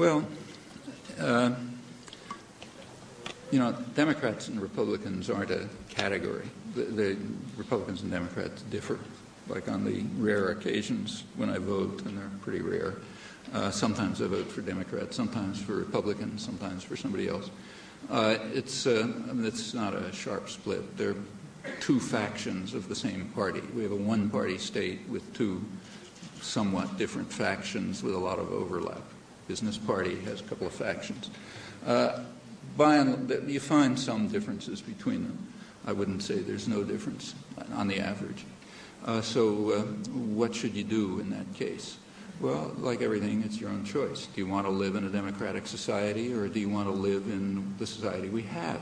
Well, Democrats and Republicans aren't a category. The Republicans and Democrats differ, like on the rare occasions when I vote, and they're pretty rare. Sometimes I vote for Democrats, sometimes for Republicans, sometimes for somebody else. It's not a sharp split. They're two factions of the same party. We have a one-party state with two somewhat different factions with a lot of overlap. Business Party has a couple of factions. You find some differences between them. I wouldn't say there's no difference on the average. So what should you do in that case? Well, like everything, it's your own choice. Do you want to live in a democratic society, or do you want to live in the society we have,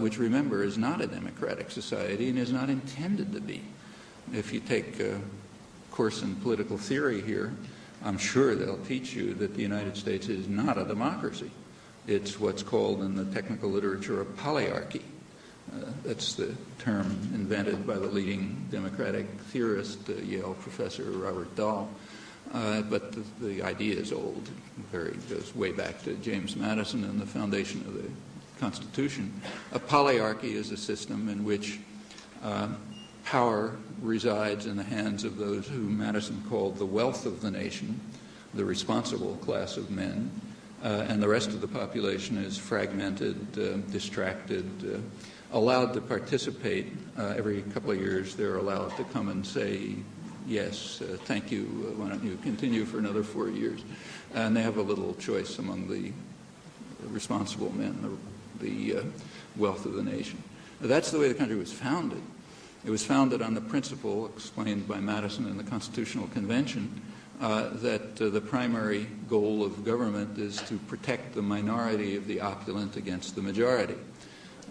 which, remember, is not a democratic society and is not intended to be? If you take a course in political theory here, I'm sure they'll teach you that the United States is not a democracy. It's what's called in the technical literature a polyarchy. That's the term invented by the leading democratic theorist, Yale professor Robert Dahl. But the idea is old. It goes way back to James Madison and the foundation of the Constitution. A polyarchy is a system in which power resides in the hands of those who Madison called the wealth of the nation, the responsible class of men, and the rest of the population is fragmented, distracted, allowed to participate. Every couple of years they're allowed to come and say, yes, thank you, why don't you continue for another 4 years? And they have a little choice among the responsible men, the wealth of the nation. That's the way the country was founded. It was founded on the principle explained by Madison in the Constitutional Convention that the primary goal of government is to protect the minority of the opulent against the majority.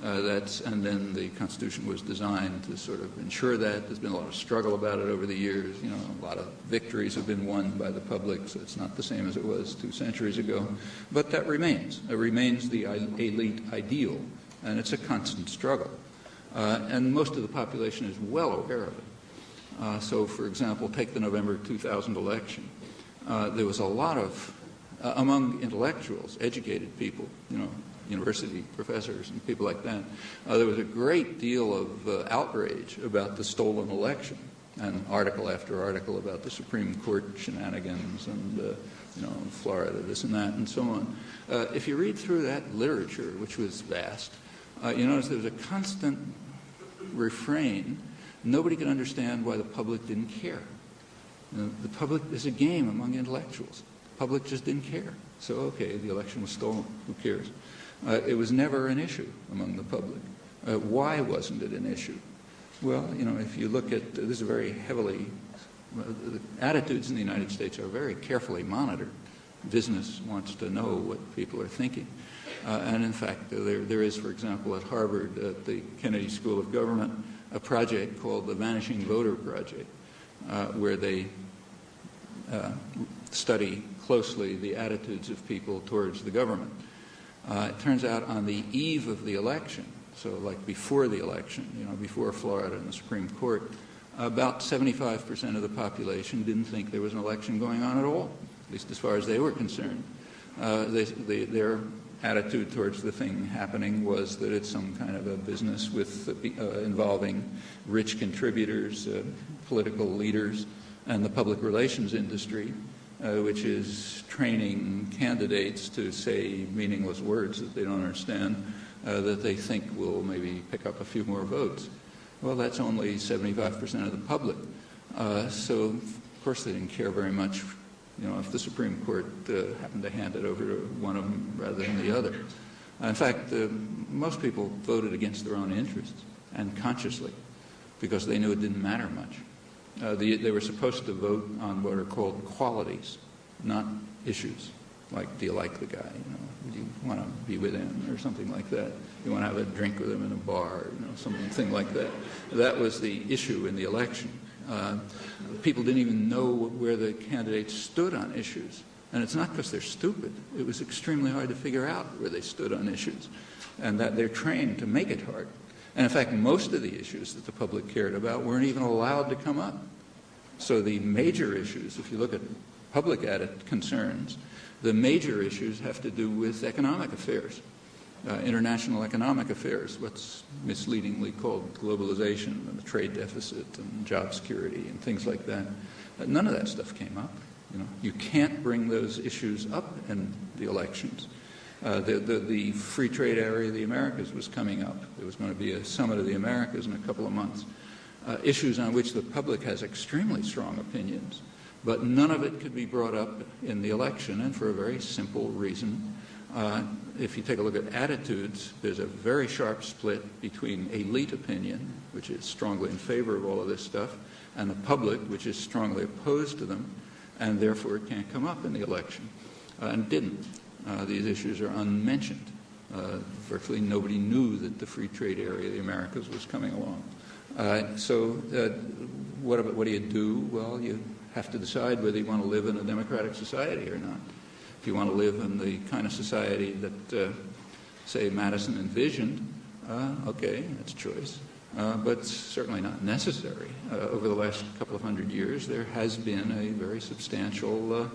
And then the Constitution was designed to sort of ensure that. There's been a lot of struggle about it over the years. A lot of victories have been won by the public, so it's not the same as it was 2 centuries ago. But that remains. It remains the elite ideal, and it's a constant struggle. And most of the population is well aware of it. So, for example, take the November 2000 election. There was a lot of, among intellectuals, educated people, university professors and people like that, there was a great deal of outrage about the stolen election, and article after article about the Supreme Court shenanigans and, Florida, this and that, and so on. If you read through that literature, which was vast, you notice there was a constant refrain. Nobody could understand why the public didn't care. The public is a game among intellectuals. The public just didn't care. So, okay, the election was stolen. Who cares? It was never an issue among the public. Why wasn't it an issue? Well, if you look at this is very heavily, the attitudes in the United States are very carefully monitored. Business wants to know what people are thinking. And in fact, there is, for example, at Harvard, at the Kennedy School of Government, a project called the Vanishing Voter Project, where they study closely the attitudes of people towards the government. It turns out on the eve of the election, so like before the election, before Florida and the Supreme Court, about 75% of the population didn't think there was an election going on at all, at least as far as they were concerned. Their attitude towards the thing happening was that it's some kind of a business with involving rich contributors, political leaders, and the public relations industry, which is training candidates to say meaningless words that they don't understand, that they think will maybe pick up a few more votes. Well, that's only 75% of the public. So, of course, they didn't care very much, if the Supreme Court happened to hand it over to one of them rather than the other. In fact, most people voted against their own interests, and consciously, because they knew it didn't matter much. They were supposed to vote on what are called qualities, not issues, like, do you like the guy? Do you want to be with him, or something like that? You want to have a drink with him in a bar, something like that. That was the issue in the election. People didn't even know where the candidates stood on issues. And it's not because they're stupid. It was extremely hard to figure out where they stood on issues, and that they're trained to make it hard. And in fact, most of the issues that the public cared about weren't even allowed to come up. So the major issues, if you look at public concerns, The major issues have to do with economic affairs, international economic affairs, what's misleadingly called globalization and the trade deficit and job security and things like that. None of that stuff came up. You can't bring those issues up in the elections. The free trade area of the Americas was coming up. There was going to be a summit of the Americas in a couple of months. Issues on which the public has extremely strong opinions, but none of it could be brought up in the election, and for a very simple reason. If you take a look at attitudes, there's a very sharp split between elite opinion, which is strongly in favor of all of this stuff, and the public, which is strongly opposed to them, and therefore it can't come up in the election. And it didn't. These issues are unmentioned. Virtually nobody knew that the free trade area of the Americas was coming along. So what do you do? Well, you have to decide whether you want to live in a democratic society or not. If you want to live in the kind of society that, say, Madison envisioned, okay, that's a choice. But certainly not necessary. Over the last couple of hundred years, there has been a very substantial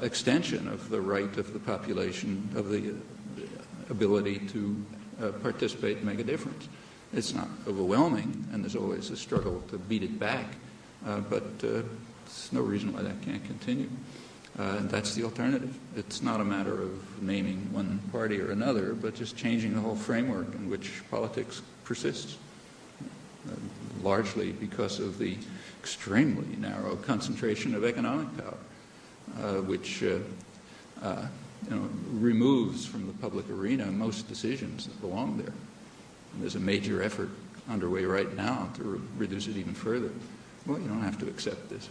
extension of the right of the population, of the ability to participate and make a difference. It's not overwhelming, and there's always a struggle to beat it back, but there's no reason why that can't continue. And that's the alternative. It's not a matter of naming one party or another, but just changing the whole framework in which politics persists, largely because of the extremely narrow concentration of economic power, which removes from the public arena most decisions that belong there. And there's a major effort underway right now to reduce it even further. Well, you don't have to accept this.